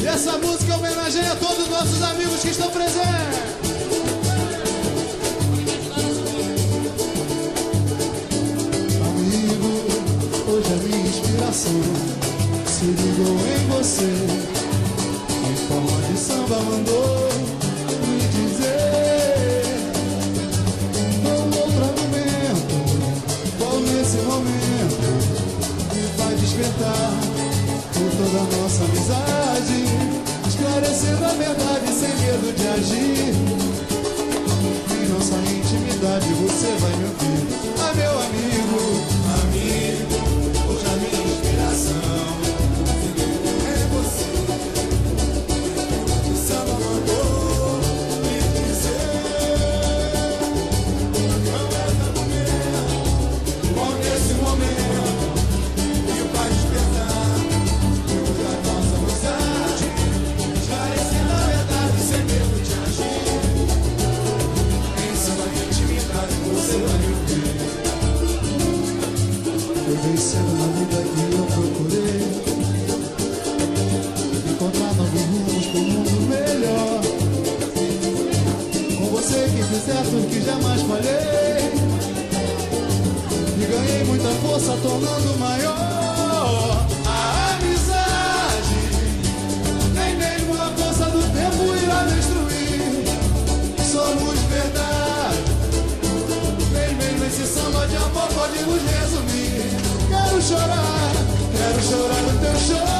E essa música homenageia a todos os nossos amigos que estão presentes. Amigo, hoje a minha inspiração se ligou em você. Em forma de samba mandou me dizer: qual outro argumento, qual nesse momento me vai despertar por toda a nossa amizade, esclarecendo a verdade sem medo de agir. Em nossa intimidade você vai me ouvir. Ah, meu amigo, amigo, hoje a minha inspiração é você. O samba mandou me dizer: qual é o momento, qual nesse momento me vai despertar por a nossa amizade, esclarecendo a verdade sem medo de agir. Em sua intimidade você vai me ouvir. Foi vencendo na vida que eu procurei encontrar novos rumos para um mundo melhor. Com você que fiz certo, que jamais falhei, e ganhei muita força tornando maior a amizade. Nem mesmo a força do tempo irá destruir. Somos verdade. Nem mesmo esse samba de amor pode nos resumir. Quero chorar no teu choro.